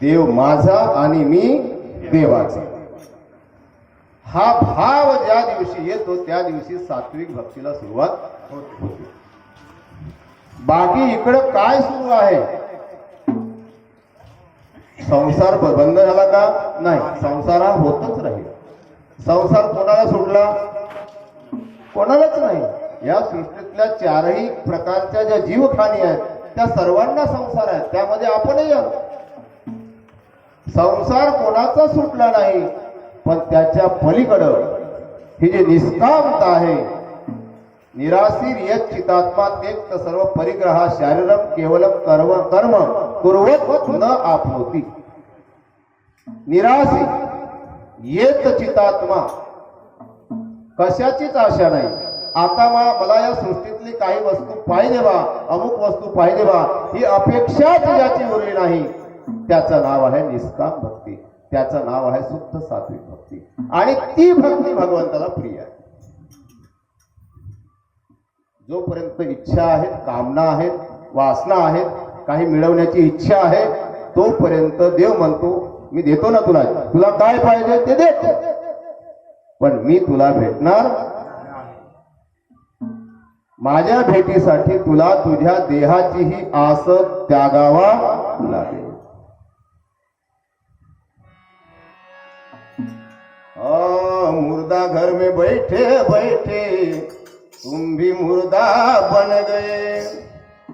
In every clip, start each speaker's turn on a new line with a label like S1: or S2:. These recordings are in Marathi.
S1: देव माझा आणि मी देवाचा, हा भाव ज्या दिवशी येतो त्या दिवशी सात्विक भक्तीला सुरुवात होते. बाकी इकडं काय सुरू आहे? संसार बंद झाला का? नाही, संसार हा होतच राहील. संसार कोणाला सुटला? कोणालाच नाही. या सृष्टीतल्या चारही प्रकारच्या ज्या जीवखानी आहेत त्या सर्वांना संसार आहेत, त्यामध्ये आपणही आहोत. संसार कोणाचा सुटला नाही, पण त्याच्या पलीकडं ही जी निष्कामता आहे, निराशीर यत चितात्मा त्यक्त सर्व परिग्रहा शारीरम केवलम कर्म कर्म कुर्वत न आपनोती. निराशी येत चितात्मा, कशाचीच आशा नाही. आता मला या सृष्टीतली काही वस्तू पाहिजे बा, अमुक वस्तू पाहिजे बा, ही अपेक्षाच ज्याची उरली नाही, त्याचं नाव आहे निष्काम भक्ती, त्याचं नाव आहे शुद्ध सात्विक भक्ती. आणि ती भक्ती भगवंताला प्रिय आहे. जोपर्यंत इच्छा आहेत, कामना आहेत, वासना आहेत, काही मिळवण्याची इच्छा आहे, तोपर्यंत देव म्हणतो मी देतो ना तुला, तुला काय पाहिजे ते देतो, पण मी तुला भेटणार. माझ्या भेटीसाठी तुला तुझ्या देहाचीही आस त्यागावा लागेल. मुर्दा घर में बैठे बैठे तुम भी मुर्दा बन गए.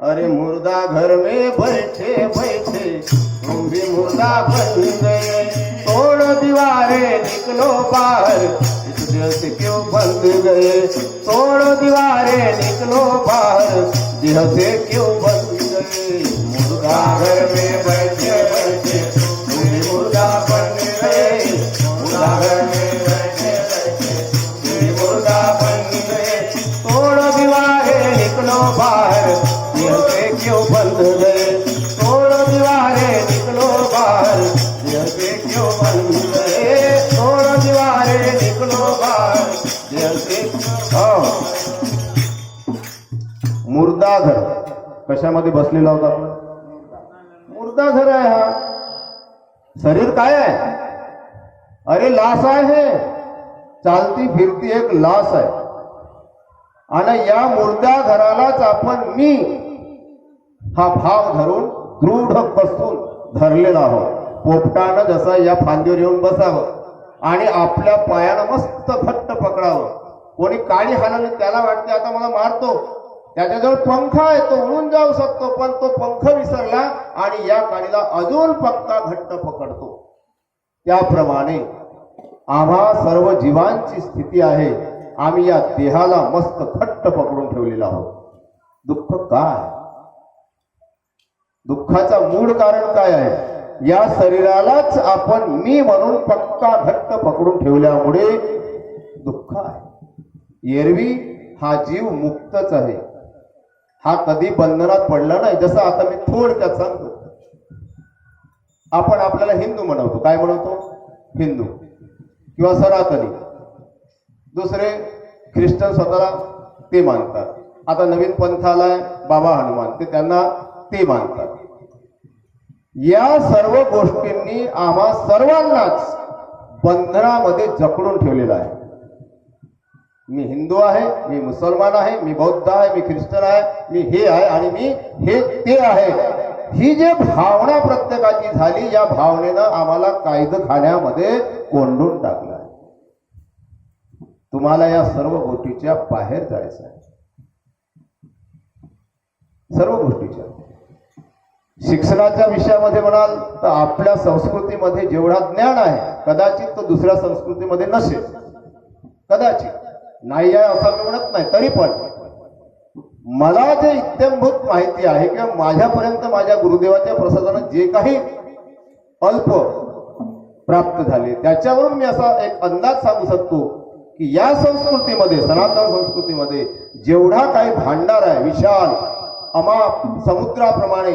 S1: अरे मुर्दा घर में बैठे बैठे तुम भी मुर्दा बन गए. तोड़ दीवारें निकलो बाहर, इस दिल से क्यों बंद गए. तोड़ दीवारें निकलो बाहर, दिल से क्यों बंद गए. मुर्दा घर में बैठे बैठे तुम भी मुर्दा बन गए. मुर्दा घर में बैठे बैठे तुम भी मुर्दा बन गए. तोड़ दीवारें निकलो बाहर, दिल से क्यों बंद गए. तोड़ दीवारें निकलो बाहर, दिल से क्यों बंद गए. तोड़ दीवारें निकलो बाहर, दिल से. मुर्दा घर कशामध्ये बसलेला होता आपण? मुर्दा घर आहे हा. शरीर काय आहे? अरे लाश आहे, चालती फिरती एक लाश आहे. आणि या मुर्द्या घरालाच आपण मी हा भाव धरून दृढ कसून धरलेला आहोत. पोपटानं जसं या फांदीवर येऊन बसावं आणि आपल्या पायानं मस्त घट्ट पकडावं. कोणी काळी हालवली त्याला वाटते आता मला मारतो, त्याच्याजवळ पंख आहे, तो उडून जाऊ शकतो, पण तो पंख विसरला आणि या काळीला अजून पक्का घट्ट पकडतो. त्याप्रमाणे आम्हा सर्व जीवांची स्थिती आहे. आम्ही या देहाला मस्त घट्ट पकडून ठेवलेला आहोत. दुःख काय? दुःखाचा मूळ कारण काय आहे? या शरीरालाच आपण मी म्हणून पक्का घट्ट पकडून ठेवल्यामुळे दुःख आहे. एरवी हा जीव मुक्तच आहे, हा कधी बंधनात पडला नाही. जसं आता मी थोडक्यात सांगतो. आपण आपल्याला हिंदू म्हणवतो. काय म्हणवतो? हिंदू किंवा सनातनी. दुसरे ख्रिश्चन स्वतःला ते मानतात. आता नवीन पंथ आलाय बाबा हनुमान, ते त्यांना ते मानतात. या सर्व गोष्टींनी आम्हा सर्वांनाच बंधनामध्ये जकडून ठेवलेला आहे. मी हिंदू आहे, मी मुसलमान आहे, मी बौद्ध आहे, मी ख्रिश्चन आहे, मी हे आहे आणि मी हे ते आहे. ही जे भावना प्रत्येकाची झाली, या भावनेनं आम्हाला कायदेखान्यामध्ये कोंडून टाकलं आहे. तुम्हाला या सर्व गोष्टीच्या बाहेर जायचं आहे. सर्व गोष्टीच्या शिक्षणाच्या विषयामध्ये म्हणाल तर आपल्या संस्कृतीमध्ये जेवढा ज्ञान आहे कदाचित तो दुसऱ्या संस्कृतीमध्ये नसेल. कदाचित नाही आहे असं मी म्हणत नाही, तरी पण मला जे इत्यंभूत माहिती आहे किंवा माझ्यापर्यंत माझ्या गुरुदेवाच्या प्रसादानं जे काही अल्प प्राप्त झाले त्याच्यावरून मी असा एक अंदाज सांगू शकतो की या संस्कृतीमध्ये, सनातन संस्कृतीमध्ये जेवढा काही भांडार आहे विशाल अमाप समुद्राप्रमाणे,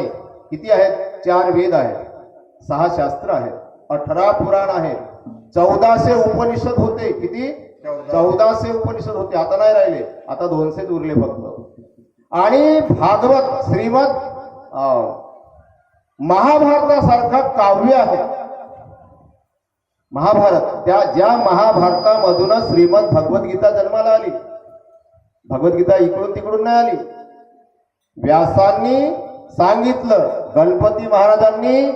S1: किती आहेत? 4 वेद आहेत, 6 शास्त्र आहेत, 18 पुराण आहेत, 1400 उपनिषद होते. किती? 1400 उपनिषद होते. आता नाही राहिले, आता 200 उरले फक्त. आणि भागवत, श्रीमद महाभारतासारखा काव्य आहे. महाभारत, त्या ज्या महाभारतामधूनच श्रीमद भगवद्गीता जन्माला आली. भगवद्गीता इकडून तिकडून नाही आली. व्यासांनी सांगितलं, गणपती महाराजांनी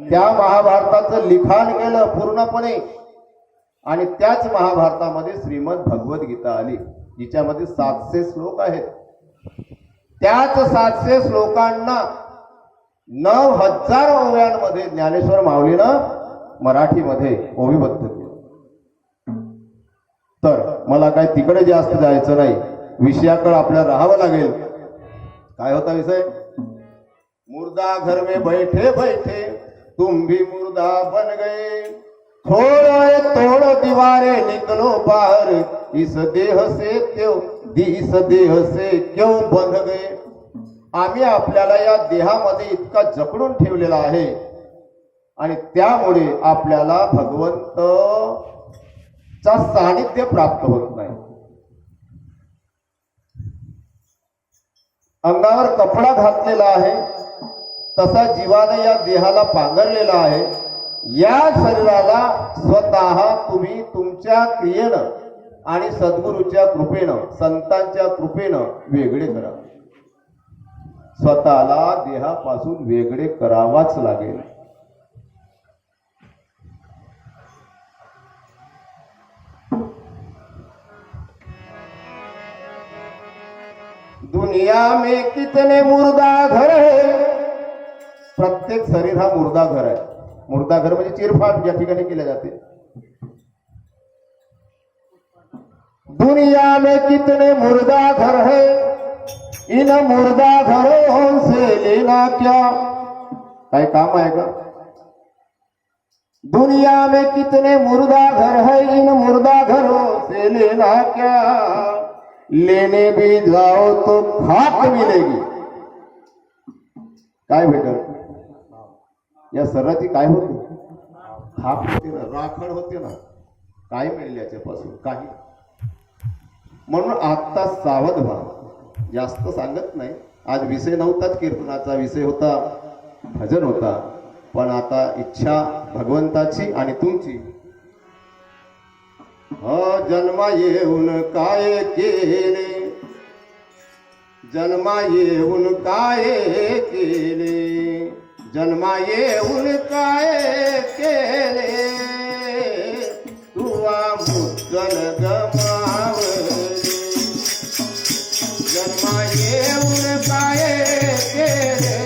S1: त्या महाभारताचं लिखाण केलं पूर्णपणे, आणि त्याच महाभारतामध्ये श्रीमद भगवद्गीता आली, जिच्यामध्ये 700 श्लोक आहेत. त्याच 700 श्लोकांना 9000 ओव्यांमध्ये ज्ञानेश्वर माऊलीनं मराठीमध्ये ओवीबद्ध केलं. तर मला काय तिकडे जास्त जायचं नाही, विषयाकडे आपल्याला राहावं लागेल. काय होता विषय? मुर्दा घर में बैठे बैठे तुम भी मुर्दा बन गए, थोड़े तोड़ दीवारे निकलो बाहर, इस देह से क्यों बंध गए. आम्ही आपल्याला या देहामध्ये इतका जकडून ठेवलेला आहे, आणि त्यामुळे आपल्याला भगवंतचा सानिध्य प्राप्त होत नाही. अंगावर कपडा घातलेला आहे तसा जीवाने या देहाला पांघरलेला आहे. या शरीराला स्वतः तुम्ही तुमच्या क्रियेनं आणि सद्गुरूच्या कृपेनं, संतांच्या कृपेनं वेगळे करा. स्वतःला देहापासून वेगळे करावाच लागेल. दुनिया में कितने मुर्दा घर है. प्रत्येक शरीर हा मुर्दा घर आहे. मुर्दा घर म्हणजे चिरफाड ज्या ठिकाणी केले जाते. दुनिया में कितने मुर्दा घर है, इन मुर्दा घरों से लेना क्या. काय काम आहे का? दुनिया में कितने मुर्दा घर है, इन मुर्दा घरों से लेना क्या. लेने भी जाओ तो खाक मिलेगी. काय भेटल? या शरीराची काय होते? खाक होते ना, राखण होते ना. काय मिळेल याच्यापासून? काही. म्हणून आता सावध व्हा. जास्त सांगत नाही. आज विषय नव्हताच कीर्तनाचा, विषय होता भजन होता. पण आता इच्छा भगवंताची आणि तुमची. जन्मा येऊन काय केले, जन्मा येऊन काय केले, जन्मा येऊन काय केले, तुवा मुद्दल गमावले. जन्मा येऊन काय केले,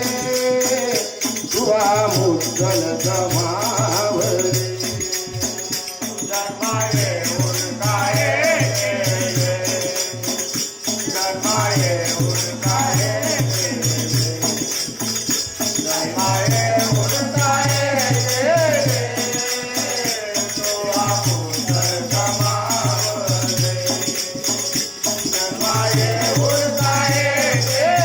S1: तुवा मुद्दल गमावले. जन्मा येऊन काय केले, जन्मा येऊन काय केले, जन्मा येऊन काय केले, तुवा मुद्दल गमावले. जन्मा येऊन काय केले,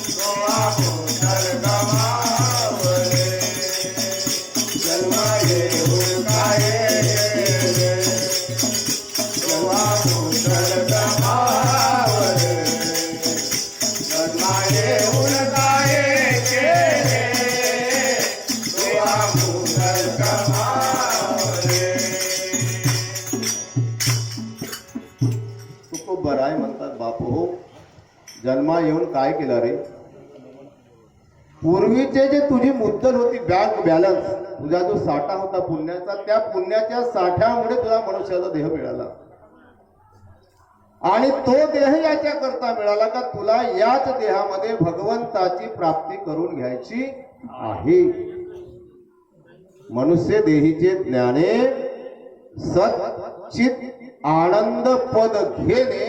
S1: तुवा मुद्दल गमावले. जन्मा येऊन काय केले, तुवा मुद्दल गमावले. जन्मा येऊन काय केले, तुवा मुद्दल गमावले. खूप बरं आहे म्हणतात बापू. हो, जन्मा येऊन काय केलं रे? पूर्वीचे जे तुझी मुद्दल होती, बँक बॅलन्स, तुझा जो साठा होता पुण्याचा, त्या पुण्याच्या साठ्यामुळे तुला मनुष्याचा देह मिळाला. आणि तो देह याच्या करता मिळाला का तुला याच देहामध्ये भगवंताची प्राप्ती करून घ्यायची आहे. मनुष्य देहीचे ज्ञाने सच्चित आनंद पद घेणे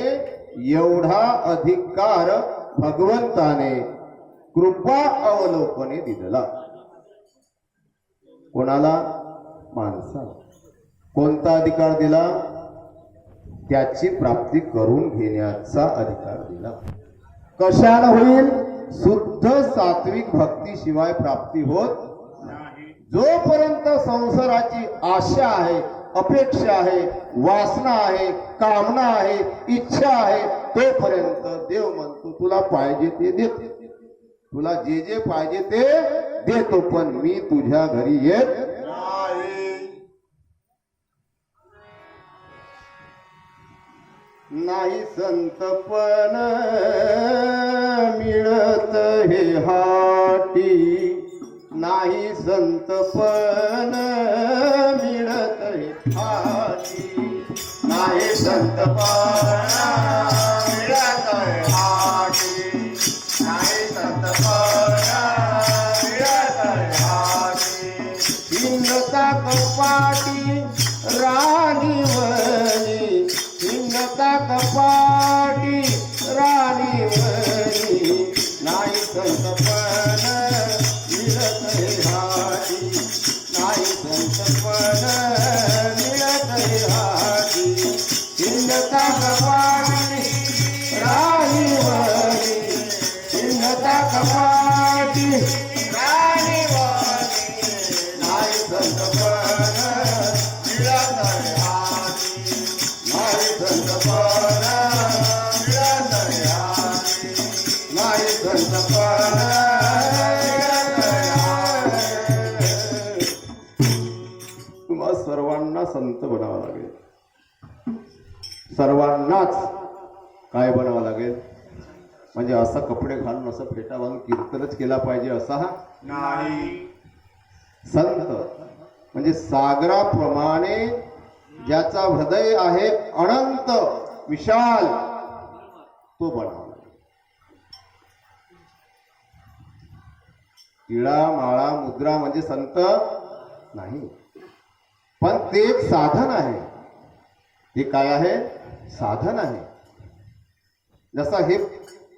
S1: एवढा अधिकार भगवंताने कृपा अवलोकने दिलेला. कोणाला? माणसाला. कोणता अधिकार दिला? त्याची प्राप्ती करून घेण्याचा अधिकार दिला. कशाला होईल? शुद्ध सात्विक भक्ती शिवाय प्राप्ती होत नाही. जोपर्यंत संसाराची आशा आहे, अपेक्षा आहे, वासना आहे, कामना आहे, इच्छा आहे, तोपर्यंत देव म्हणतो तुला पाहिजे ते देते. तुला जे जे पाहिजे ते देतो, पण मी तुझ्या घरी येत नाही. संतपण मिळत हे हाटी, नाही संतपण मिळत हे हाटी, नाही संतपण मिळत हे हाटी, नाही संतपण मिळत हे हाटी. हिंदता कपाटी राणीवनी, हिंदता कपाटी राणीवनी, नाही संतपण मिळत हे हाटी, नाही संतपण मिळत हे हाटी. हिंदता कपाटी राणीवनी, हिंदता कपाटी राणीवनी, नाही संतपण मिळत हे हाटी, नाही संतपण मिळत हे हाटी, नाही संतपण मिळत हे हाटी. तुम्हा सर्वांना संत बनावं लागेल, सर्वांनाच काय बनावं लागेल, म्हणजे असं कपडे घालून असं फेटा बांधून कीर्तनच केला पाहिजे असा
S2: नाही.
S1: संत म्हणजे सागराप्रमाणे ज्याचा हृदय आहे अनंत विशाल, तो बनावा लागेल. टिळा माळा मुद्रा म्हणजे संत नाही, पण ते एक साधन आहे. हे काय आहे? साधन आहे. जसा हे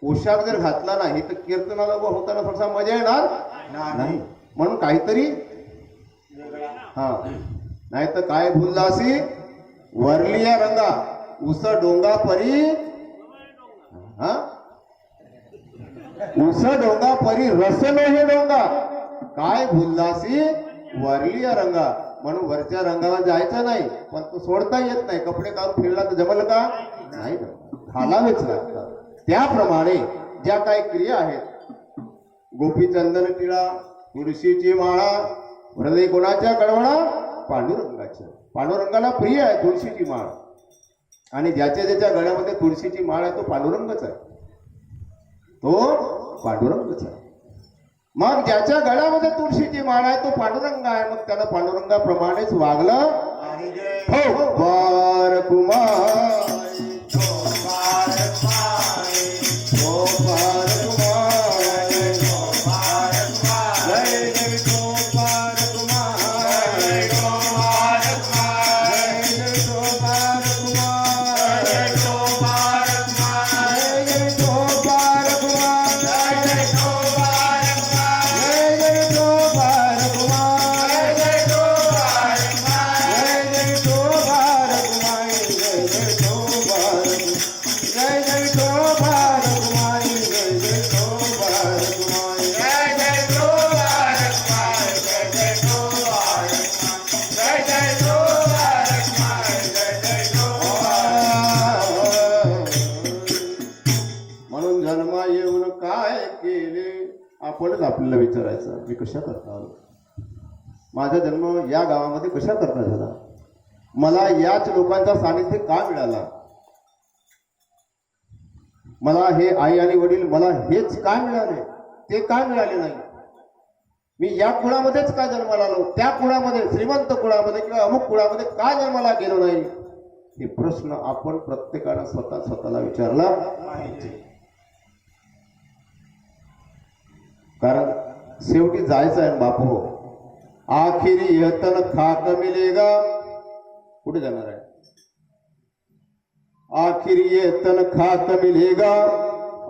S1: पोशाख जर घातला नाही तर कीर्तनाला उभं होताना थोडासा मजा येणार नाही, म्हणून काहीतरी हा, नाही तर काय भुललासी वरलिया रंगा उस डोंगा परी, हा उस डोंगा परी रसलो हे डोंगा, काय भुललासी वरलिया रंगा, म्हणून वरच्या रंगावर जायचं नाही, पण तो सोडता येत नाही. कपडे काढून फिरला तर जमल का? नाही, घालावेच लागतात. त्याप्रमाणे ज्या काही क्रिया आहेत, गोपीचंदन टिळा, तुळशीची माळा, हृदय कोणाच्या कळवणा? पांडुरंगाच्या. पांडुरंगाला प्रिय आहे तुळशीची माळ, आणि ज्याच्या ज्याच्या गळ्यामध्ये तुळशीची माळ आहे तो पांडुरंगच आहे, तो पांडुरंगच आहे. मग ज्याच्या गळ्यामध्ये तुळशीची माळ आहे तो पांडुरंग आहे, मग त्याला पांडुरंगाप्रमाणेच वागलं हो. बार कुमार आपणच आपल्याला विचारायचं, मी कशा करता आलो, माझा जन्म या गावामध्ये कशा करता झाला, मला याच लोकांचा सानिध्य का मिळाला, मला हे आई आणि वडील मला हेच का मिळाले, ते का मिळाले नाही, मी या कुळामध्येच का जन्माला आलो, त्या कुळामध्ये श्रीमंत कुळामध्ये किंवा अमुक कुळामध्ये का जन्माला गेलो नाही, हे प्रश्न आपण प्रत्येकानं स्वतःला विचारला पाहिजे. कारण शेवटी जायचं आहे बापू, आखिरी यह तन खाक मिलेगा, कुठे जाणार आहे, आखिर ये तन खाक मिलेगा,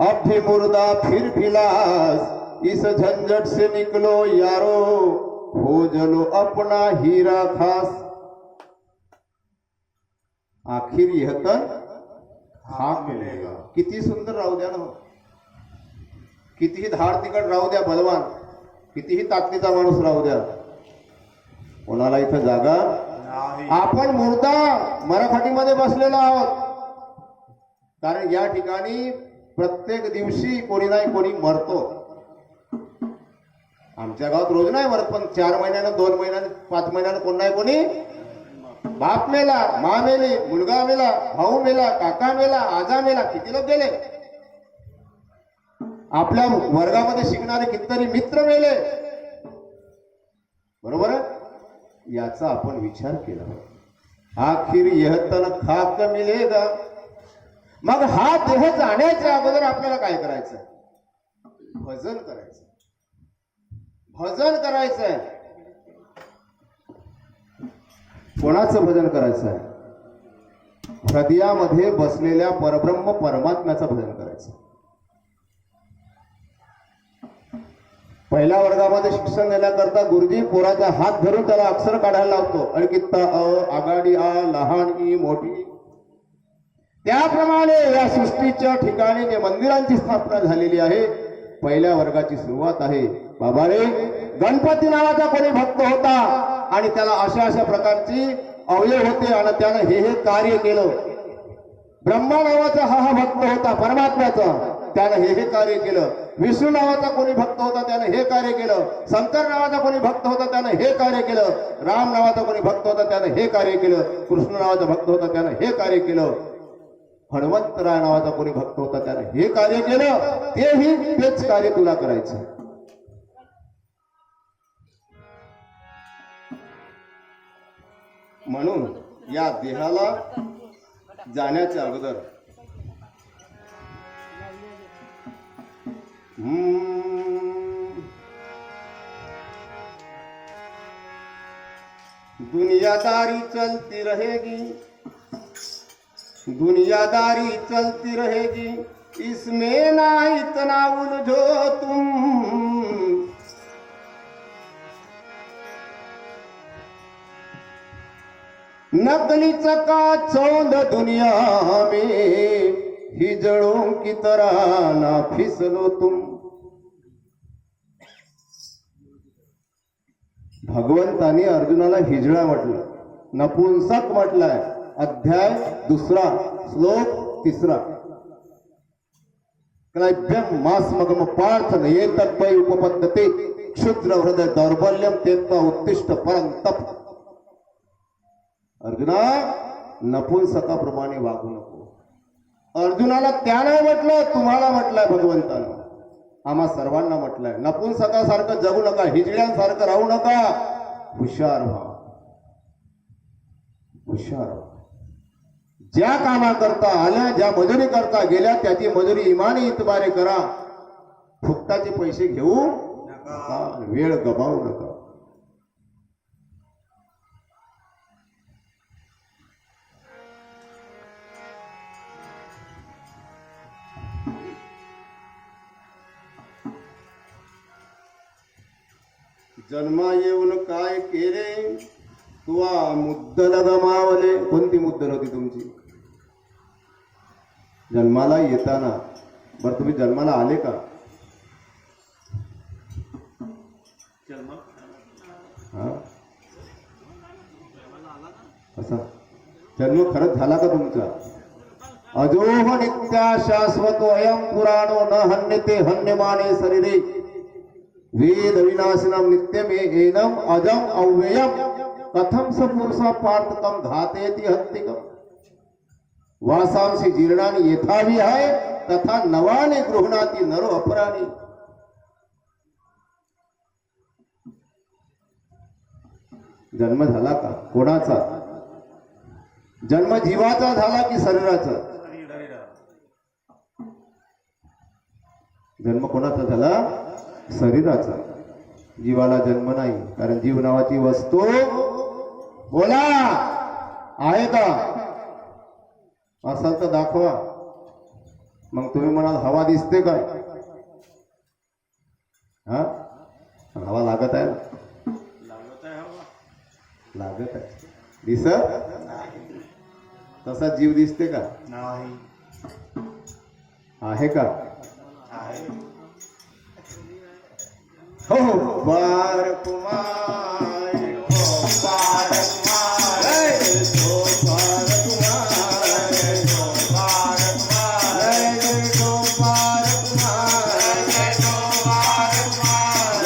S1: अब भी मुर्दा फिर भी लाश, इस झंझट से निकलो यारो, हो जलो अपना हीरा खास. आखिर यह तन खाक मिलेगा. किती सुंदर राहू द्या ना, कितीही धाड तिकड राहू द्या बलवान, कितीही ताकदीचा माणूस राहू द्या, कोणाला इथं जागा आपण मुर्दा मराठीमध्ये बसलेलो आहोत. कारण या ठिकाणी प्रत्येक दिवशी कोणी नाही कोणी मरतो. आमच्या गावात रोज नाही मरत, पण 4 महिन्यानं 2 महिन्यानं 5 महिन्यानं कोण नाही कोणी बाप मेला, मा मेली, मुलगा मेला, भाऊ मेला, काका मेला, आजा मेला, किती लोक गेले. आपल्या वर्गामध्ये शिकणारे कितीतरी मित्र मेले. बरोबर आहे. याचा आपण विचार केला. आखिर यह तन खाक मिलेगा. मग हा देह जाण्याच्या अगोदर आपल्याला काय करायचं? भजन करायचं. भजन करायचंय. कोणाचं भजन करायचं आहे? हृदयामध्ये बसलेल्या परब्रह्म परमात्म्याचं भजन करायचं. पहिल्या वर्गामध्ये शिक्षण देण्याकरता गुरुजी पोराचा हात धरून त्याला अक्षर काढायला लावतो. अळकित्ता अ, आगाडी आ, लहान ई, मोठी. त्याप्रमाणे या सृष्टीच्या ठिकाणी जे मंदिरांची स्थापना झालेली आहे, पहिल्या वर्गाची सुरुवात आहे. बाबा रे, गणपती नावाचा कोणी भक्त होता आणि त्याला अशा अशा प्रकारची अवयव होते आणि त्यानं हे कार्य केलं. ब्रह्मा नावाचा हा भक्त होता परमात्म्याचा, त्यानं हे कार्य केलं. विष्णू नावाचा कोणी भक्त होता, त्यानं हे कार्य केलं. शंकर नावाचा कोणी भक्त होता, त्यानं हे कार्य केलं. राम नावाचा कोणी भक्त होता, त्यानं हे कार्य केलं. कृष्ण नावाचा भक्त होता, त्यानं हे कार्य केलं. हनुमंतराय नावाचा कोणी भक्त होता, त्यानं हे कार्य केलं. तेच कार्य तुला करायचं. म्हणून या देहाला जाण्याच्या अगोदर दुनियादारी चलती रहेगी, दुनियादारी चलती रहेगी, इसमें ना इतना उलझो तुम. नकली चकाचौंध दुनिया में हिजड़ों की तरह ना फिसलो तुम. भगवंताने अर्जुनाला हिजडा म्हटलं, नपुंसक म्हटलंय. अध्याय 2 श्लोक 3. क्लैभ्यम मास्मगम पार्थ नये तत्पय उपपद्यते क्षुद्र हृदय दौर्बल्यम तेत्वा उत्तिष्ठ परं तप. अर्जुना, नपुंसकाप्रमाणे वागू नको. अर्जुनाला त्याने म्हटलं, तुम्हाला म्हटलंय भगवंतानं, आम्हा सर्वांना म्हटलंय. नपुंसकासारखं जगू नका, हिजड्यांसारखं राहू नका. हुशार व्हा, हुशार व्हा. ज्या कामाकरता आल्या, ज्या मजुरी करता गेल्या, त्याची मजुरी इमानी इतबारे करा. फुकटाचे पैसे घेऊ नका, वेळ गमावू नका. जन्मा येऊन काय केले, तुवा मुद्दल गमावले. कोणती मुद्दल होती तुमची जन्माला येताना? बरं, तुम्ही जन्माला आले का? असा जन्म खरंच झाला का तुमचा? अजोह नित्या शाश्वतो अयम पुराणो न हन्यते हन्यमाने शरीरे वेद विनाशनम नित्यम एनम अजम अव्ययम कथम स पुरुषा पार्थकम घातेति हत्तिकम. वासांसी जीर्णानि यथा विहाय तथा नवाने गृह्णाति नरो अपराणी. जन्म झाला का? कोणाचा जन्म? जीवाचा झाला की शरीराचा? जन्म कोणाचा झाला? शरीराचा. जीवाला जन्म नाही, कारण जीव नावाची वस्तू बोला आहे का? असाल तर दाखवा. मग तुम्ही म्हणाल हवा दिसते का? हा, हवा लागत आहे ना? लागत आहे. दिसत तसा जीव दिसते का? नाही. आहे का? हो बार कुमार, हो बार कुमार, हो बार कुमार, हो बार कुमार, हो बार कुमार, हो बार कुमार.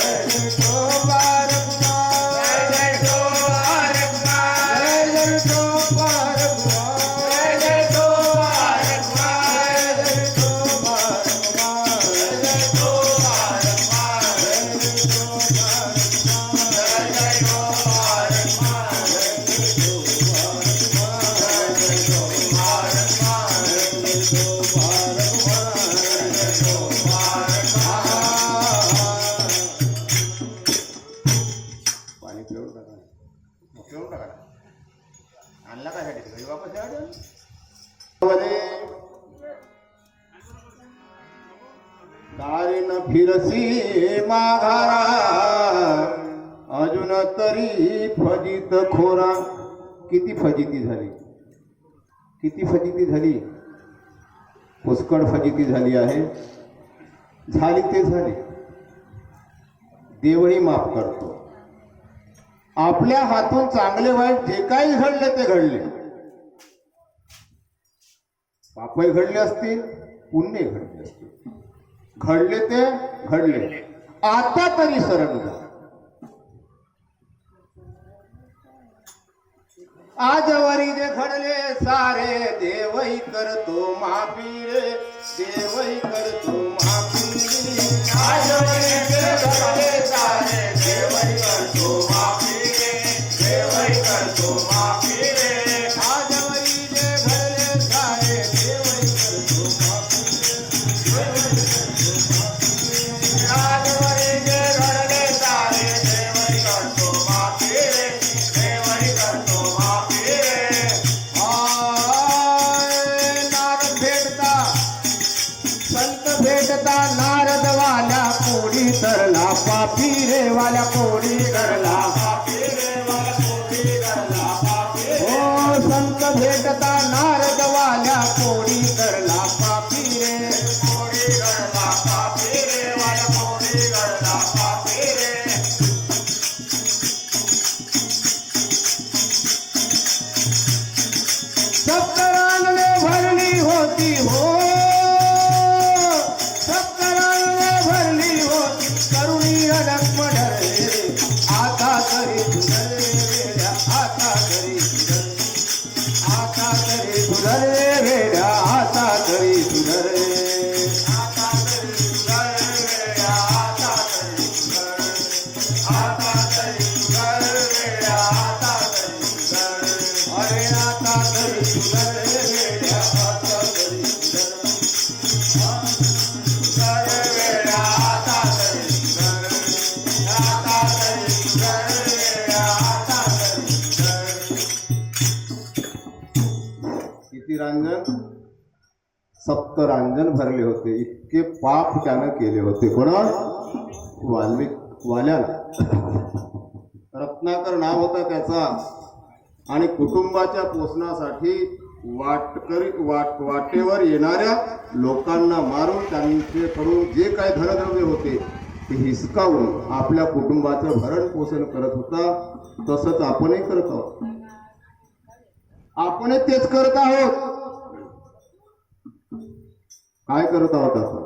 S1: पाणी पिऊन टाका, पिऊन टाका. आणला काय साठी घरी वापस यावं. दारीन फिरसी माघारा अजून तरी फजित खोरा. किती फजिती झाली, किती फजिती झाली, पुष्कळ फजिती झाली आहे. झाली ते झाली, देवही माफ करतो. आपल्या हातून चांगले वाईट जे काही घडले ते घडले. पापही घडले असतील, पुण्य घडले असतील, घडले ते घडले. आता तरी शरण जा. आजवरी जे घडले सारे देवही करतो माफी रे, देवही करतो माफी. आजवरी जे घडले सारे देवही करतो माफी रे, देवही करतो माफी रे. आजवरी जे घडले सारे देवही करतो माफी रे, आजवरी जे घडले सारे देवही करतो माफी रे, देवही करतो माफी रे. नारद भेटता, संत भेटता, नारद वाल्या कोडी तरला पापी रे, वाल्या कोडी करला पापी रे, वाल्या कोडी करला पापी रे. हो संत भेटता, नारद वाल्या कोडी करला पापी रे, कोडी करला पापी रे, वाल्या कोडी करला पापी रे. सप्तरांगणे भरली होती हो, सप्तरांगणे भरली होती, करुणी रडक मडरे. आता तरी सुधरे, आता तरी सुधरे, आता तरी सुधरे वेड्या, आता तरी सुधरे, आता तरी सुधरे, आता तरी सुधरे, आता तरी सुधरे वेड्या, आता तरी सुधरे. अरे आता तरी सुधरे वेड्या, आता तरी सुधरे, सुधरे वेड्या, आता तरी सुधरे, आता तरी सुधरे वेड्या, आता तरी सुधरे. किती रांजण, सप्तरांजण भरले होते. इतके पाप त्यानं केले होते. कोणा? वाल्याला. रत्नाकर नाव होतं त्याचा. आणि कुटुंबाच्या पोषणासाठी वाटेवर येणाऱ्या लोकांना मारून त्यांच्याकडून जे काही धनद्रव्य होते ते हिसकावून आपल्या कुटुंबाचं भरण पोषण करत होता. तसंच आपणही करत आहोत. आपण तेच करत आहोत. काय करत आहोत आपण?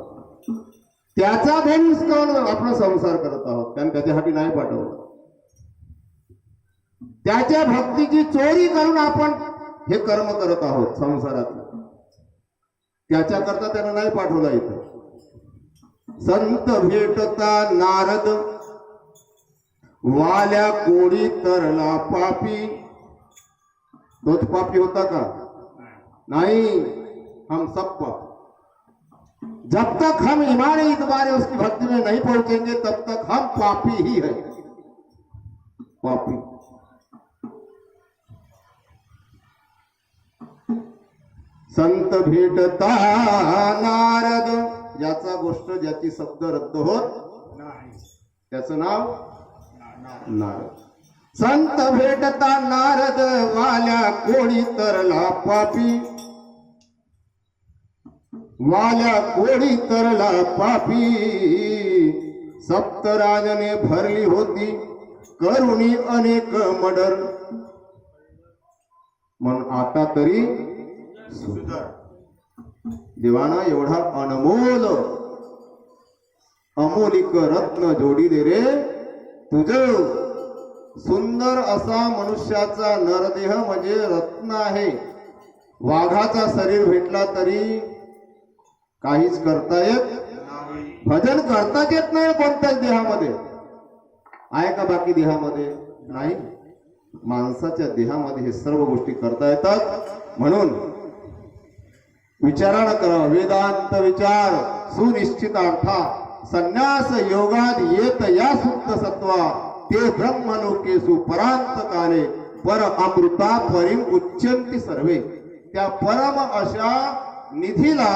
S1: त्याचा धन हिसकावून आपला संसार करत आहोत. कारण त्याच्यासाठी नाही पाठवलं. त्याच्या भक्तीची चोरी करून आपण हे कर्म करत आहोत संसारात. त्याच्याकरता त्यानं नाही पाठवला इथं. संत भेटता नारद वाल्या कोडी तरला पापी. तोच पापी होता का? नहीं, हम सब पापी. जब तक हम ईमान इतबार उसकी भक्ति में नहीं पहुंचेंगे तब तक हम पापी ही है. पापी. संत भेटता नारद. ज्याचा गोष्ट ज्याची शब्द रद्द होत नाही त्याचं नाव नारद. संत भेटता नारद वाल्या कोडी तरला पापी. वाल्या कोडी तरला पापी. सप्तराजने भरली होती करुणी अनेक मडर. मन आता तरी सुधर. देवाना एवढा अनमोल अमोलिक रत्न जोडी दे रे तुझ. सुंदर असा मनुष्याचा नरदेह म्हणजे रत्न आहे. वाघाचा शरीर भेटला तरी काहीच करता येत, भजन करताच येत नाही कोणत्याच देहामध्ये. आहे का बाकी देहामध्ये? नाही. माणसाच्या देहामध्ये हे सर्व गोष्टी करता येतात. म्हणून विचारानं करावं. वेदांत विचार सुनिश्चित अर्था संन्यास योगात येत या सुप्त सत्वा ते ब्रह्मलोकेसु परांत काले पर अमृता परिम उच्चंती सर्वे. त्या परम अशा निधीला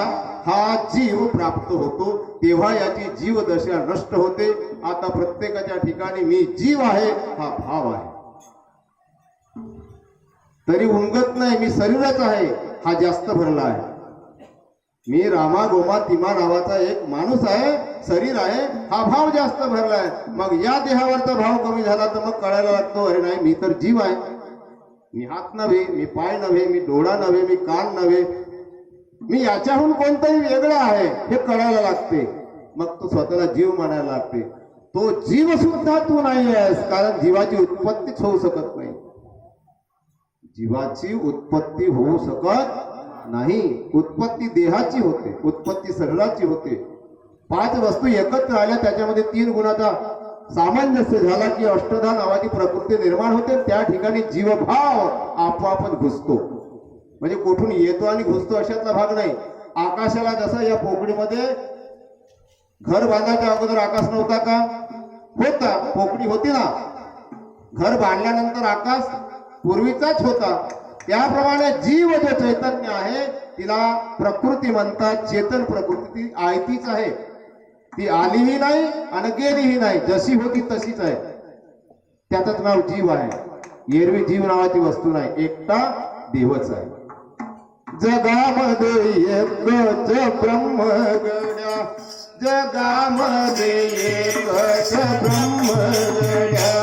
S1: हा जीव प्राप्त होतो. तेव्हा याची जीवदशा नष्ट होते. आता प्रत्येकाच्या ठिकाणी मी जीव आहे हा भाव आहे, तरी उमगत नाही मी शरीरच आहे हा जास्त भरला आहे. मी रामा गोमा तिमा नावाचा एक माणूस आहे, शरीर आहे, हा भाव जास्त भरलाय. मग या देहावरचा भाव कमी झाला तर मग कळायला लागतो अरे नाही मी तर जीव आहे. मी हात नव्हे, मी पाय नव्हे, मी डोळा नव्हे, मी कान नव्हे, मी याच्याहून कोणतरी वेगळं आहे हे कळायला लागते. मग तू स्वतःला जीव मानायला लागते. तो जीव सुद्धा तू नाही आहेस, कारण जीवाची उत्पत्तीच होऊ शकत नाही. जीवाची उत्पत्ती होऊ शकत नाही. उत्पत्ती देहाची होते, उत्पत्ती शरीराची होते. 5 वस्तू एकत्र आल्या त्याच्यामध्ये 3 गुणाचा सामंजस्य झाला की अष्टधा नावाची प्रकृती निर्माण होते. त्या ठिकाणी जीवभाव आपोआपच घुसतो. म्हणजे कुठून येतो आणि घुसतो अशातला भाग नाही. आकाशाला जसं या पोकळीमध्ये घर बांधायच्या अगोदर आकाश नव्हता का? होता. पोकळी होती ना. घर बांधल्यानंतर आकाश पूर्वीचाच होता. त्याप्रमाणे जीव जो चैतन्य आहे तिला प्रकृती म्हणतात. चेतन प्रकृती ती आयतीच आहे. ती आलीही नाही आणि गेलीही नाही, जशी होती तशीच आहे. त्याचंच नाव जीव आहे. एरवी जीव नावाची वस्तू नाही, एकटा देवच आहे. जगामध्ये एकच ब्रह्म गड्या, जगामध्ये एकच ब्रह्म गड्या,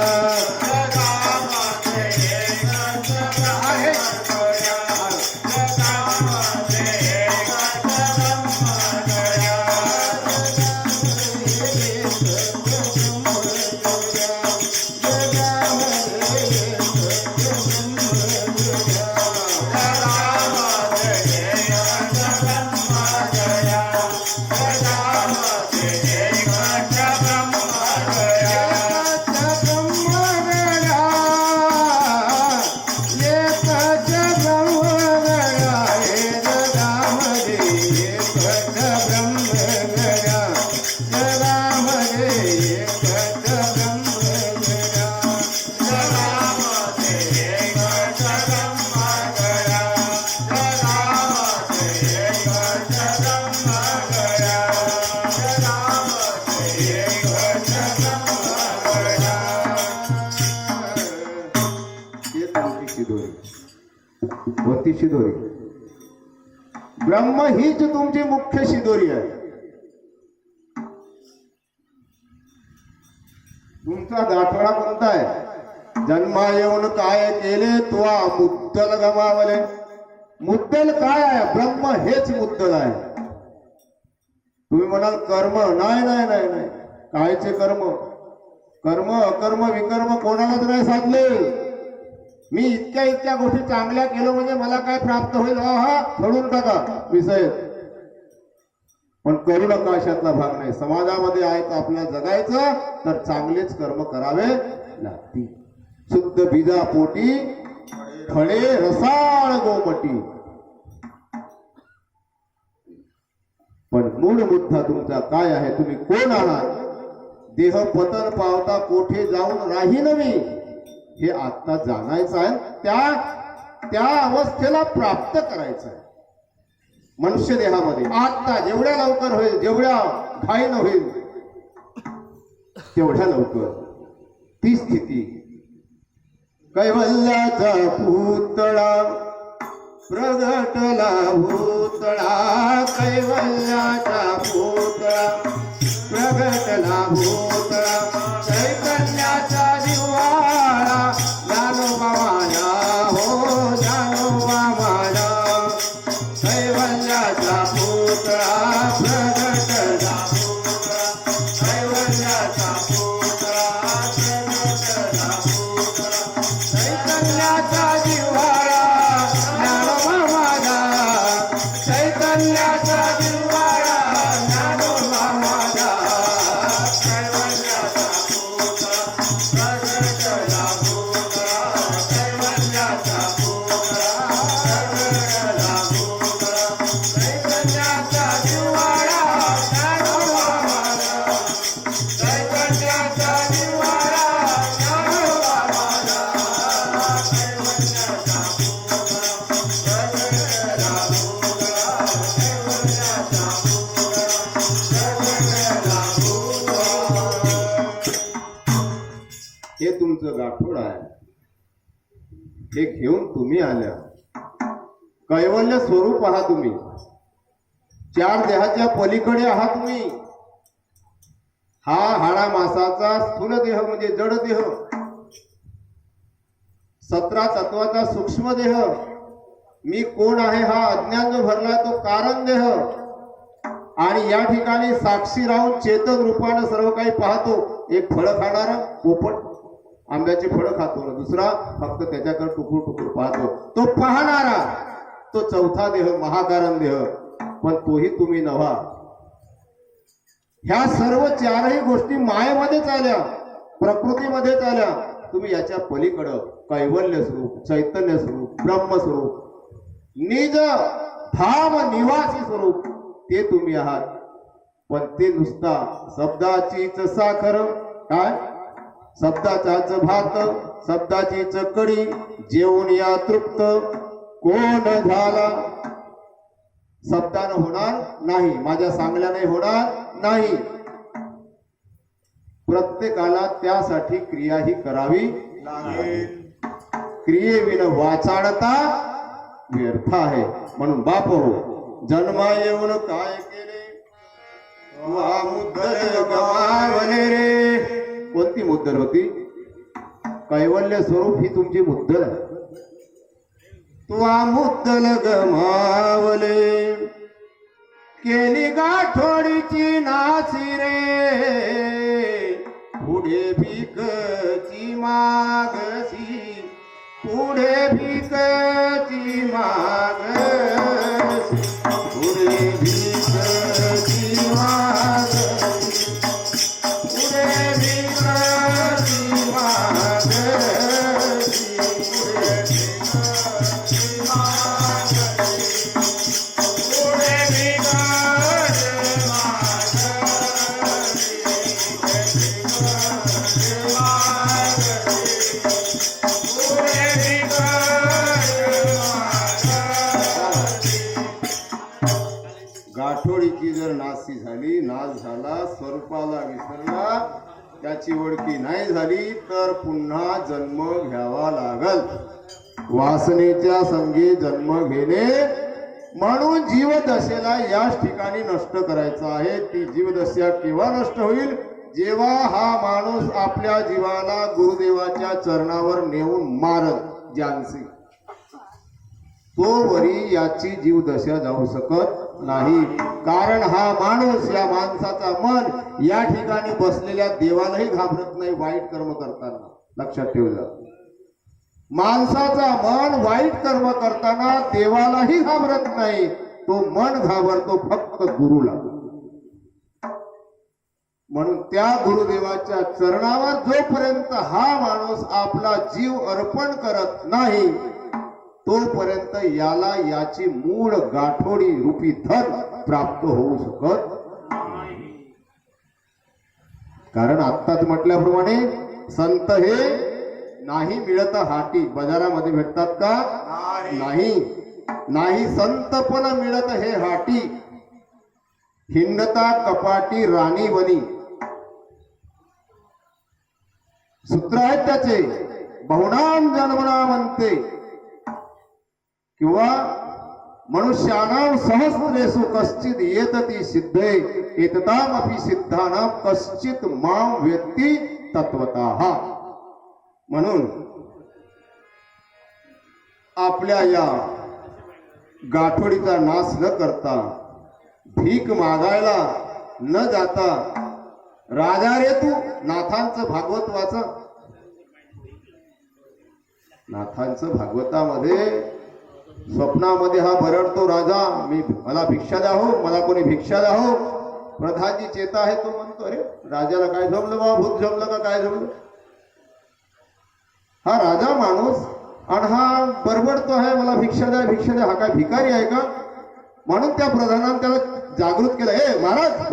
S1: शिदोरी. ब्रह्म हीच तुमची मुख्य शिदोरी आहे. तुमचा गाठोडा कोणता आहे? जन्मा येऊन काय केले तुवा मुद्दल गमावले. मुद्दल काय आहे? ब्रह्म हेच मुद्दल आहे. तुम्ही म्हणाल कर्म, नाही नाही नाही नाही. कायचे कर्म? कर्म अकर्म विकर्म कोणालाच नाही साधले. मी इतक्या गोष्टी चांगल्या केलो म्हणजे मला काय प्राप्त होईल? हा सोडून टाका विषय. पण करू नका अशातला भाग नाही. समाजामध्ये आहे तर आपल्याला जगायचं तर चांगलेच कर्म करावे लागतील. शुद्ध बीजा पोटी फळे रसाळ गोमटी. पण मूळ मुद्दा तुमचा काय आहे? तुम्ही कोण आहात? देह पतन पावता कोठे जाऊन राहीन मी, हे आता जाणायचं आहे. त्या अवस्थेला प्राप्त करायचं आहे. मनुष्य देहामध्ये आता जेवढ्या लवकर होईल, जेवढ्या घाईन होईल तेवढ्या लवकर ती स्थिती. कैवल्याचा पुतळा प्रगटला भूतळा, कैवल्याचा पुतळा प्रगटला भूतळा, चैतन्याचा दिवाळा ज्ञानोबा माझा, हो ज्ञानोबा माझा. कैवल्याचा पुतळा प्रगटला भूतळा, कैवल्याचा पुतळा प्रगटला भूतळा, चैतन्याचा दिवाळा ज्ञानोबा माझा, चैतन्याचा दिवाळा ज्ञानोबा माझा. कैवल्याचा तुमचं गाठोड आहे, हे घेऊन तुम्ही आल्या. कैवल्य स्वरूप आहात तुम्ही, चार देहाच्या पलीकडे आहात तुम्ही. हा हाडा मासाचा स्थूल देह म्हणजे जड देह, 17 तत्वाचा सूक्ष्म देह, मी कोण आहे हा अज्ञान जो भरला तो कारण देह, आणि या ठिकाणी साक्षी राहून चेतन रूपानं सर्व काही पाहतो. एक फळ खाणारा पोपट आंब्याची फळं खातो ना, दुसरा फक्त त्याच्याकडे टुकूर टुकूर पाहतो. तो पाहणारा तो चौथा देह महाकारण देह, पण तोही तुम्ही नव्हा. ह्या सर्व चारही गोष्टी मायेमध्ये चाल्या, प्रकृतीमध्ये चाल्या. तुम्ही याच्या पलीकडं कैवल्य स्वरूप, चैतन्य स्वरूप, ब्रह्मस्वरूप, निज धाम निवासी स्वरूप ते तुम्ही आहात. पण ते नुसता शब्दाचीच साखर, काय शब्दाचाच भात, शब्दाचीच कडी, जेवून या तृप्त कोण झाला. शब्दानं होणार नाही, माझ्या सांगल्याने होणार नाही. प्रत्येकाला त्यासाठी क्रिया ही करावी लागेल. क्रियेविन वाचाडता व्यर्थ आहे. म्हणून बाप हो, जन्मा येऊन काय केले, वा मुद्दल गमावले रे. कोणती मुद्दल होती? कैवल्य स्वरूप ही तुमची मुद्दल आहे. तुवा मुद्दल गमावले, केली गाठोडीची नासी रे. पुढे भीकची मागसी, पुढे भीकची मागसी, पुढे भीकची मागसी, पुढे भीकची मागसी, पुढे भीकची मागसी, पुढे भीकची गाठोडीची जर नासी झाली, नाश झाला, स्वरूपाला विसरला, त्याची ओळखी नाही झाली, तर पुन्हा जन्म घ्यावा लागल. वासनेच्या संगी जन्म घेणे, म्हणून जीवदशेला याच ठिकाणी नष्ट करायचं आहे. ती जीवदशा केव्हा नष्ट होईल? जेव्हा हा माणूस आपल्या जीवाला गुरुदेवाच्या चरणावर नेऊन मारत जानसी, तो वरी याची जीवदशा जाऊ शकत नाही. कारण हा माणूस, या माणसाचा मन या ठिकाणी बसलेल्या देवालाही घाबरत नाही वाईट कर्म करताना. लक्षात ठेवलं, माणसाचा मन वाईट कर्म करताना देवालाही घाबरत नाही. तो मन घाबरतो फक्त गुरुला. म्हणून त्या गुरुदेवाच्या चरणावर जोपर्यंत हा माणूस आपला जीव अर्पण करत नाही, तोपर्यंत याला याची मूळ गाठोडी रूपी धन प्राप्त होऊ शकत नाही. कारण आत्ताच म्हटल्याप्रमाणे संत हे नाही मिळत हाटी. बाजारामध्ये भेटतात का? नाही. नाही संत पण मिळत हे हाटी. हिंडता कपाटी राणी बनी. सूत्र आहेत त्याचे, बहुनाम जन्मना म्हणते, किंवा मनुष्यानां सहस्रेषु कश्चित येतती सिद्धे, एततामपि सिद्धानां कश्चित मां वेत्ति तत्वतः. म्हणून आपल्या या गाठोडीचा नाश न करता, भीक मागायला न जाता, राजा रे तू, नाथांचं भागवत वाचा. नाथांचं भागवतामध्ये स्वप्नामध्ये हा बरडतो राजा, मला भिक्षा द्या हो, मला कोणी भिक्षा द्या हो. प्रधानजी चेता आहे, तो म्हणतो अरे राजाला काय जमलं बा, भूत जमलं का काय जमलं. हा राजा माणूस आणि हा बरबडतो आहे, मला भिक्षा द्या भिक्षा द्या. हा काय भिकारी आहे का? म्हणून त्या प्रधानाने त्याला जागृत केलं. ए महाराज,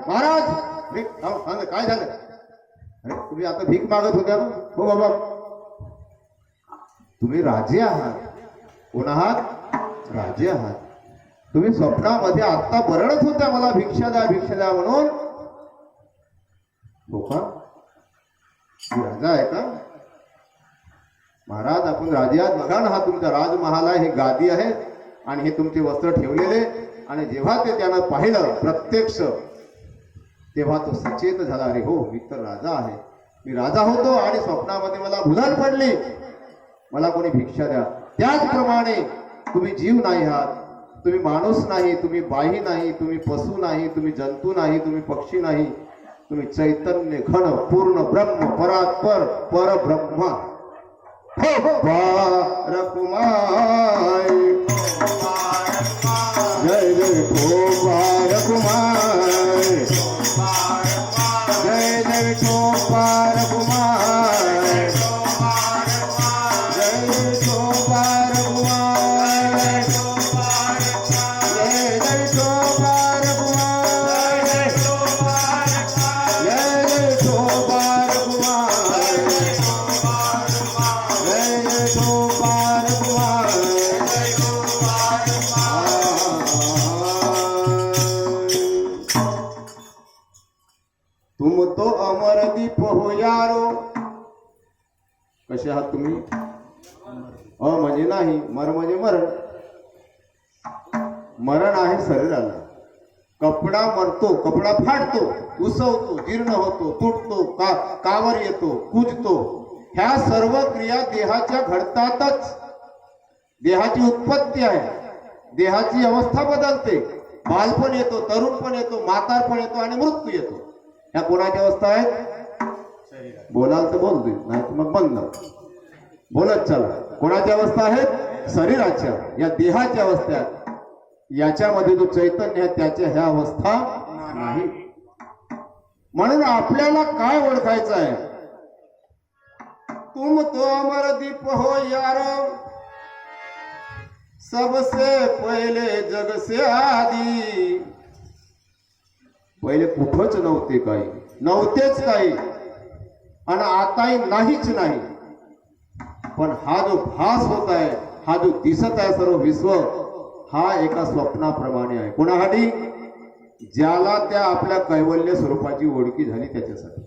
S1: महाराज काय झालं? अरे तुम्ही आता भीक मागत होत्या ना? हो बाबा, तुम्ही राजे आहात. कोण आहात? राजे आहात. तुम्ही स्वप्नामध्ये आत्ता बरडत होत्या, मला भिक्षा द्या म्हणून. हो का? राजा आहे का? महाराज आपण राजे आहात, बघा ना, हा तुमचा राजमहाल आहे, हे गादी आहे आणि हे तुमचे वस्त्र ठेवलेले. आणि जेव्हा ते त्यानं पाहिलं प्रत्यक्ष, तेव्हा तो सचेत झाला. अरे हो, मी तर राजा आहे, मी राजा होतो आणि स्वप्नामध्ये मला भुलाल पडली, मला कोणी भिक्षा द्या. त्याचप्रमाणे तुम्ही जीव नाही आहात, तुम्ही माणूस नाही, तुम्ही बाई नाही, तुम्ही पशु नाही, तुम्ही जंतू नाही, तुम्ही पक्षी नाही, तुम्ही चैतन्य घन पूर्ण ब्रह्म परात्पर परब्रह्म कुमार. जय जय कुमार कुमार, जय जय कुमार कुमार, जय कुमार कुमार, जय जय कुमार कुमार, जय जय कुमार कुमार, जय जय कुमार कुमार. तुम तो अमर दीप हो यारो. कसे आहात तुम्ही? अ म्हणजे नाही, मर म्हणजे मरण. मरण आहे शरीराला. कपडा मरतो, कपडा फाटतो, उसवतो, जीर्ण होतो, तुटतो, कावर येतो, कुजतो. ह्या सर्व क्रिया देहाच्या घडतातच. देहाची उत्पत्ती आहे, देहाची अवस्था बदलते. बालपण येतो, तरुणपण येतो, म्हातारपण येतो आणि मृत्यू येतो. ह्या कोणाच्या अवस्था आहेत? बोलाल तर बोल दे, नाही तर मग बंद बोलत चला. कोणाच्या अवस्था आहेत? शरीराच्या, या देहाच्या अवस्था. याच्यामध्ये जो चैतन्य आहे त्याच्या ह्या अवस्था नाही. म्हणून आपल्याला काय ओळखायचं आहे? तुम तो अमर दीप हो यारो, सबसे पहिले जग से आधी. पहिले कुठंच नव्हते, काही नव्हतेच काही, आणि आताही नाहीच नाही. पण हा जो भास होत आहे, हा जो दिसत आहे सर्व विश्व, हा एका स्वप्नाप्रमाणे आहे. कोणासाठी? ज्याला त्या आपल्या कैवल्य स्वरूपाची ओळखी झाली त्याच्यासाठी.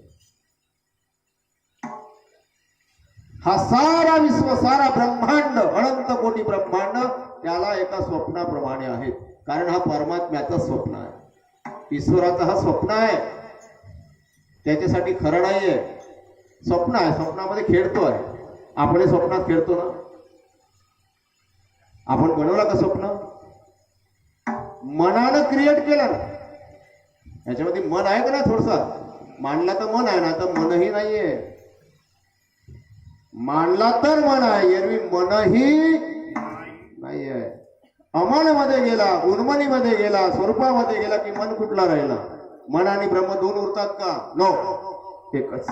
S1: हा सारा विश्व, सारा ब्रह्मांड, अनंत कोटी ब्रह्मांड त्याला एका स्वप्नाप्रमाणे आहेत. कारण हा परमात्म्याचा स्वप्न आहे, ईश्वराचा हा स्वप्न आहे. त्याच्यासाठी खरं नाहीये, स्वप्न आहे. स्वप्नामध्ये खेळतो आहे. आपण स्वप्नात खेळतो ना? आपण बनवला का स्वप्न? मनानं क्रिएट केलं ना. याच्यामध्ये मन आहे का ना? थोडसा मांडला तर मन आहे ना, तर मनही नाहीये. मांडला तर मन आहे, एरवी मनही नाही आहे. अमनमध्ये गेला, उन्मनीमध्ये गेला, स्वरूपामध्ये गेला की मन कुठला राहिला? मन आणि ब्रह्म दोन उरतात का? नो, एकच.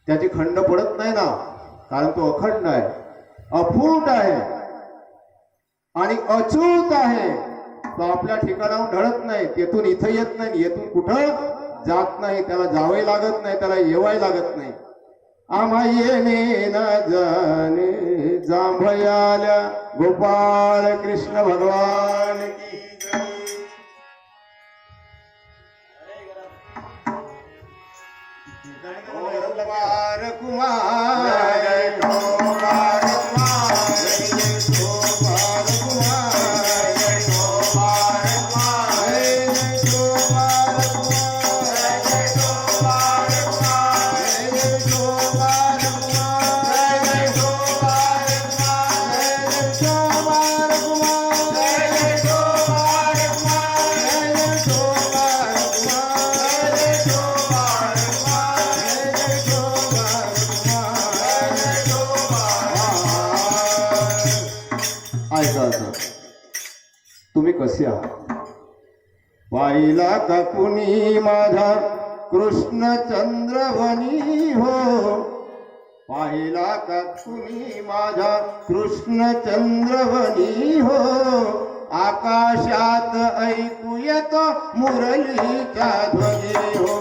S1: त्याची खंड पडत नाही ना, कारण तो अखंड आहे, अफूट आहे आणि अच्युत आहे. तो आपल्या ठिकाणाहून ढळत नाही, तेथून इथं येत नाही, येथून कुठं जात नाही. त्याला जावंही लागत नाही, त्याला येवाही लागत नाही. आम्हा येणे न जाणे जांभयाल्या गोपाळ कृष्ण भगवान की जय. कुमार कुमार, कुमार तुम्ही कसे आहात? पाहिला का कुणी माझा कृष्ण चंद्रवनी हो. पाहिला का कुणी माझा कृष्ण चंद्रवनी हो. आकाशात ऐकू येतो मुरलीचा ध्वनी हो.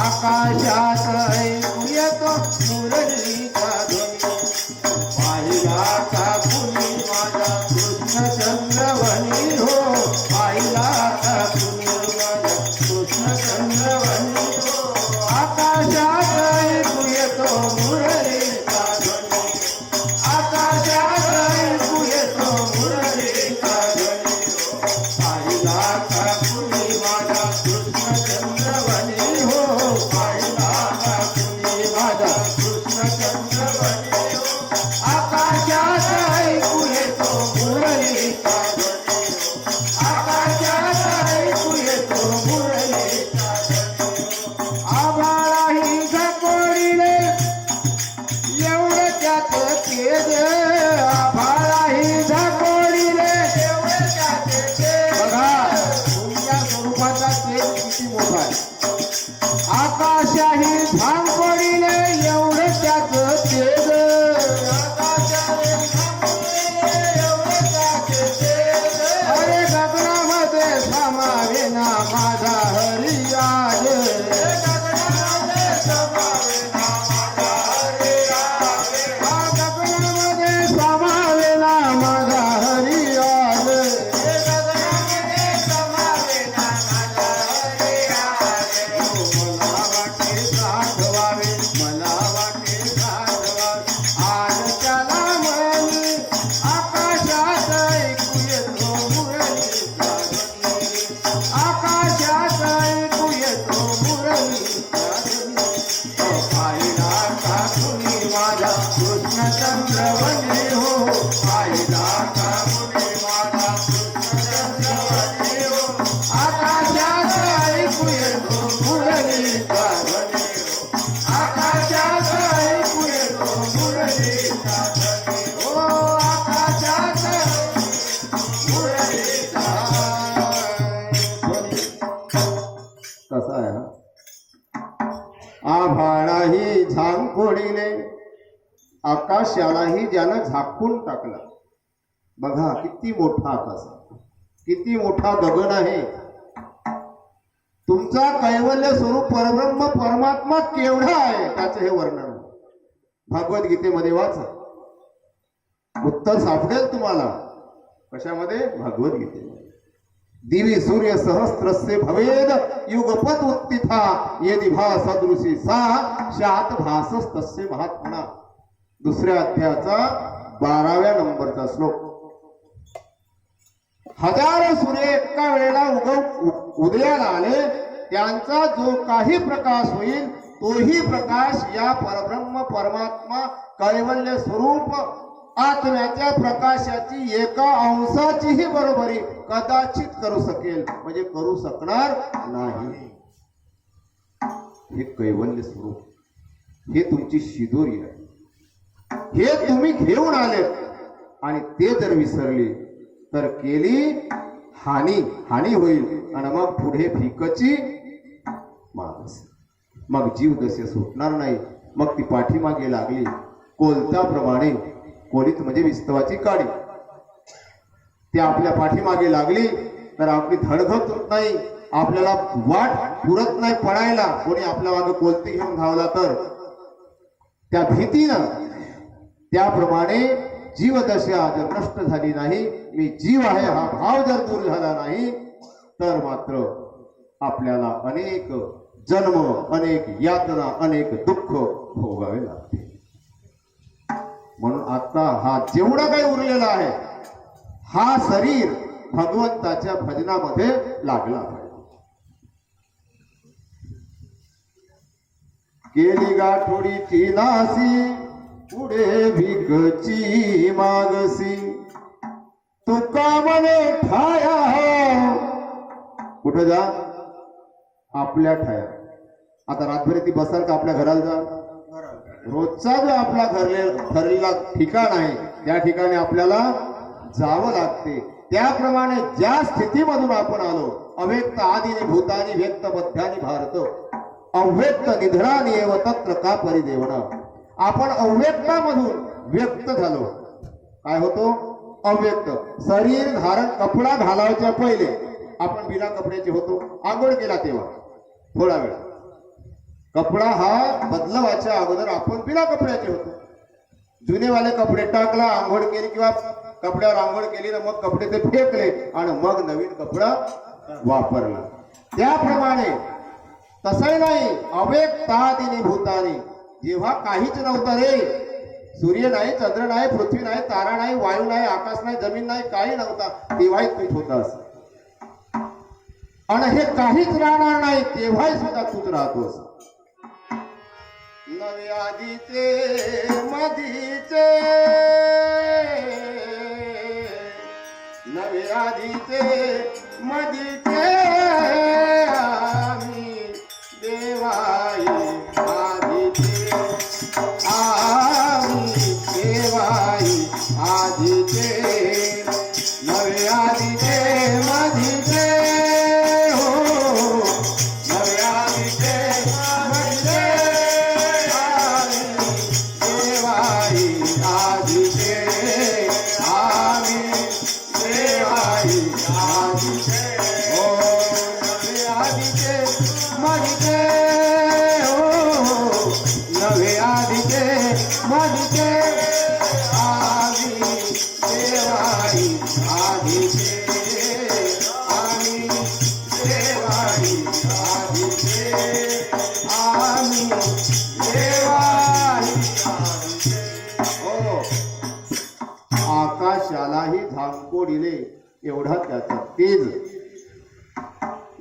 S1: आकाशात ऐकू येतो मुरलीचा ध्वनी. पाहिला का कुणी माझा कृष्ण चंद्रवनी हो. पाहिला का कुणी माझा कृष्ण चंद्रवनी हो. आकाशात ऐकू येतो मुरलीचा ध्वनी. कुणी माझा कृष्णचंद्र बने हो पाहिला का कुणी माझा कृष्णचंद्र बने हो आकाशात ऐकू येतो मुरलीचा ध्वनी हो आकाशात ऐकू येतो मुरलीचा ध्वनी हो आकाशात मुरलीचा ध्वनी कसा आहे ना आभाळाही झांकोळीने आकाशालाही ज्यानं झाकून टाकला बघा किती मोठा आकाश किती मोठा गगन आहे तुमचा कैवल्य स्वरूप परब्रह्म परमात्मा केवढा आहे त्याचं हे वर्णन भगवद्गीतेमध्ये वाचा उत्तर सापडेल तुम्हाला कशामध्ये भगवद्गीतेमध्ये दिवी सूर्य सहस्रस्य भवेद युगपत उत्थिता यदि भासदृशी सा शात भासस्तस्य महात्मना दुसऱ्या अध्यायाचा 12व्या नंबरचा श्लोक हजारो सूर्य एका वेळेला उदयाला आले त्यांचा जो काही प्रकाश होईल तोही प्रकाश या परब्रह्म परमात्मा कैवल्य स्वरूप आत्म्याच्या प्रकाशाची एका अंशाचीही बरोबरी कदाचित करू शकेल म्हणजे करू शकणार नाही हे कैवल्य स्वरूप हे तुमची शिदोरी आहे हे तुम्ही घेऊन आले आणि ते जर विसरले तर केली हानी होईल आणि मग पुढे फिकची मागस मग जीव दशे सुटणार नाही मग ती पाठीमागे लागली कोलत्याप्रमाणे कोलीत म्हणजे विस्तवाची काडी ती आपल्या पाठीमागे लागली तर आपली धडधड होत नाही आपल्याला वाट पुरत नाही पडायला कोणी आपल्या मागे कोलती घेऊन धावला तर त्या भीतीनं त्याप्रमाणे जीवदशा जर नष्ट झाली नाही मी जीव आहे हा भाव जर दूर झाला नाही तर मात्र आपल्याला अनेक जन्म अनेक यातना अनेक दुःख भोगावे लागते म्हणून आता हा जेवढा काही उरलेला आहे हा शरीर भगवंताच्या भजनामध्ये लागला पाहिजे केली गाठोडीची नासी पुढे भिकची मागसी तुका मने ठाया कुठं जा आपल्या ठाया आता रातभरी ती बसाल का आपल्या घराला जा रोजचा जो आपला ठरलेला ठिकाण आहे त्या ठिकाणी आपल्याला जावं लागते त्याप्रमाणे ज्या स्थितीमधून आपण आलो अव्यक्त आदिनी भूतानी व्यक्त बद्धानी भारत अव्यक्त निधनानी एव तत्र का परिदेवना आपण अव्यक्तामधून व्यक्त झालो काय होतो अव्यक्त शरीर धारण कपडा घालायच्या पहिले आपण बिना कपड्याचे होतो आंघोळ केला तेव्हा थोडा वेळ कपडा हा बदलवायच्या अगोदर आपण बिना कपड्याचे होतो जुनेवाले कपडे टाकला आंघोळ केली किंवा कपड्यावर आंघोळ केली ना मग कपडे ते फेकले आणि मग नवीन कपडा वापरला त्याप्रमाणे तसंही नाही अव्यक्तादिनी भूतानी जेव्हा काहीच नव्हतं रे सूर्य नाही चंद्र नाही पृथ्वी नाही तारा नाही वायू नाही आकाश नाही जमीन नाही काही नव्हता तेव्हाही तूच होतास आणि हे काहीच राहणार नाही तेव्हाही सुद्धा तूच राहतोस नवे आधीचे मधीचे नवे आधीचे मधीचे आम्ही देवाई आधीचे आम्ही देवाई आधीचे नवे आधीचे मधीचे आकाशालाही झांकोडिले एवढा त्याचा तेज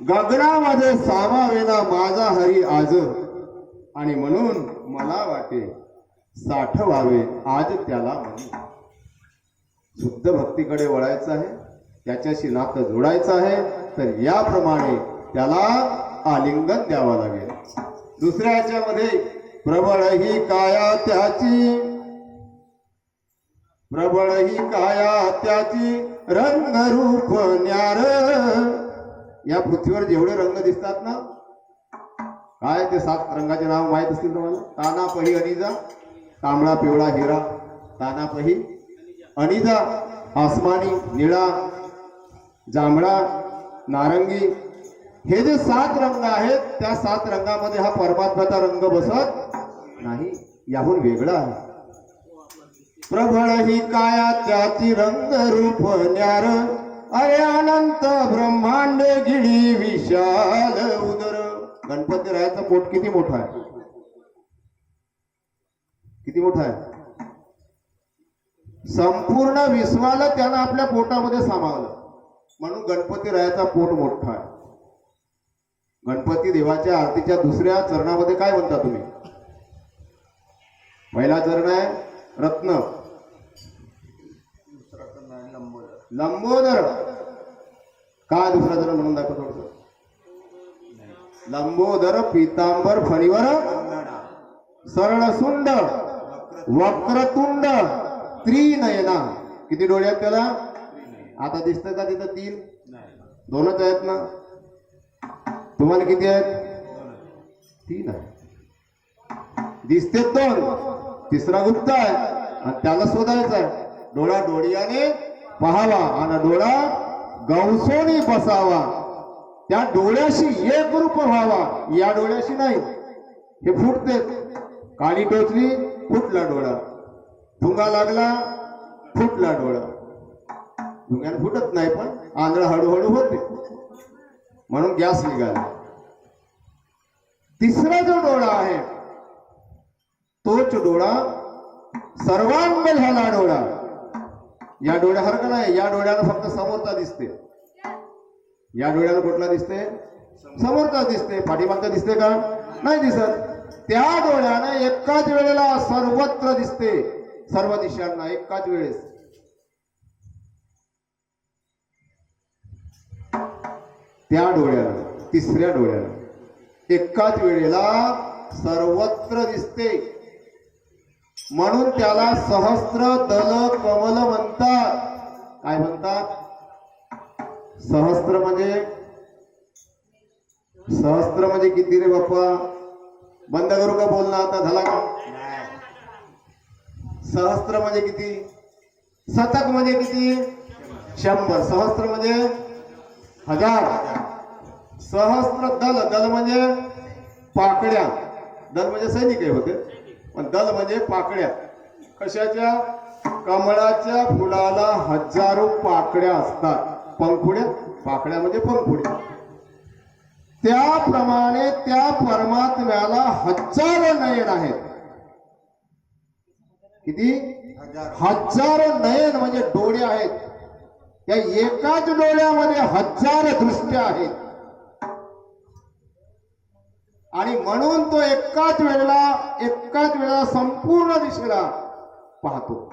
S1: गगनामध्ये सामावेना माझा हरी आज आणि म्हणून मला वाटे साठवावे आज त्याला म्हणी. शुद्ध भक्तीकडे वळायचं आहे, त्याच्याशी नातं जोडायचं आहे, तर याप्रमाणे त्याला आलिंगन द्यावं लागेल. दुसऱ्या याच्यामध्ये प्रबळ ही काया त्याची, प्रबळ ही काया त्याची रंग रूप न्यार. या पृथ्वीवर जेवढे रंग दिसतात ना, काय ते 7 रंगाचे नाव माहित असतील तुम्हाला? ताना पही अनिजा, तांबडा पिवळा हिरा, ताना पही अनिजा, आसमानी, निळा, जांभळा, नारंगी, हे जे 7 रंग आहेत, त्या 7 रंगामध्ये हा परमात्म्याचा रंग बसत नाही, याहून वेगळा आहे. प्रबळ ही काया त्याची रंग रूप न्यार, अरे अनंत ब्रह्मांड गिळी विशाल उदर. गणपती रायाचं पोट किती मोठं आहे, किती मोठं आहे? संपूर्ण विश्वाला त्यानं आपल्या पोटामध्ये सामावलं, म्हणून गणपती रायाचा पोट मोठा आहे. गणपती देवाच्या आरतीच्या दुसऱ्या चरणामध्ये काय म्हणता तुम्ही? पहिला चरण आहे रत्न, लंबोदर. काय दुसरा चरण म्हणून दाखव थोडस? लंबोदर पीतांबर फणीवर सरळसुंड वक्रतुंड त्रिनयना. किती डोळे आहेत त्याला? आता दिसतं का तिथं? 3, 2च आहेत ना. तुम्हाला किती आहेत? 3 आहे. दिसते 2, तिसरा गुप्त आहे आणि त्याला शोधायचा आहे. डोळा डोळ्याने पहावा आणि डोळा गवसोनी बसावा, त्या डोळ्याशी एक रूप व्हावा. या डोळ्याशी नाही, हे फुटते. काळी टोचली, फुटला डोळा. धुंगा लागला, फुटला डोळा. धुंग्याने फुटत नाही, पण आंधळा हळूहळू होते, म्हणून गॅस निघाला. तिसरा जो डोळा आहे तोच डोळा सर्वांग झाला डोळा. या डोळ्यासारखा नाही, या डोळ्याला फक्त समोरचा दिसते. या डोळ्याला कुठला दिसते? समोरचा दिसते. पाठीमागचा दिसते का? नाही दिसत. त्या डोळ्याने एकाच वेळेला सर्वत्र दिसते, सर्व दिशांना एकाच वेळेस. त्या डोळ्याला, तिसऱ्या डोळ्याला एकाच वेळेला सर्वत्र दिसते, म्हणून त्याला सहस्त्र दल कमल म्हणतात. काय म्हणतात? सहस्त्र म्हणजे किती रे बाप्पा? बंद करू का बोलणं आता? झाला का? सहस्त्र म्हणजे किती? शतक म्हणजे किती? 100. सहस्त्र म्हणजे 1000. सहस्त्र दल, दल म्हणजे पाकड्या. दल म्हणजे सैनिक होते, पण दल म्हणजे पाकड्या. कशाच्या? कमळाच्या फुलाला हजारो पाकड्या असतात. पंखुड्या, पाकड्या म्हणजे पंखुड्या. त्याप्रमाणे त्या परमात्म्याला हजारो नयन आहेत. किती? हजारो नयन म्हणजे डोळे आहेत. त्या एकाच डोळ्यामध्ये 1000 दृष्ट्या आहेत. आणि म्हणून तो एकाच वेळेला संपूर्ण दिशेला पाहतो.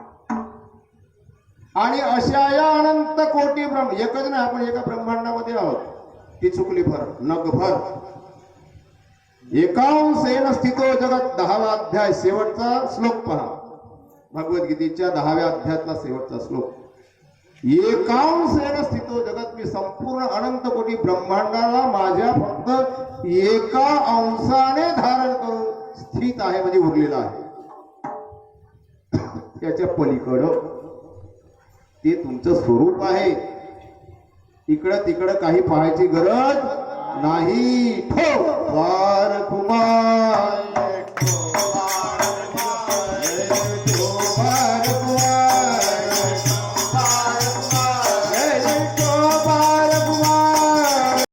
S1: आणि अशा या अनंत कोटी ब्रह्म, एकच नाही, आपण एका ब्रह्मांडामध्ये आहोत. ती चुकली भर नगभर. एकांशेन स्थितो जगत. 10वा अध्याय शेवटचा श्लोक पहा. भगवद्गीतेच्या 10व्या अध्यायातला शेवटचा श्लोक. एकांशेन स्थितो जगत. मी संपूर्ण अनंत कोटी ब्रह्मांडाला माझ्या फक्त एका अंशाने धारण करून स्थित आहे, म्हणजे उरलेला आहे. त्याच्या पलीकडं ते तुमचं स्वरूप आहे. इकडं तिकडं काही पाहायची गरज नाही. ठो वार कुमार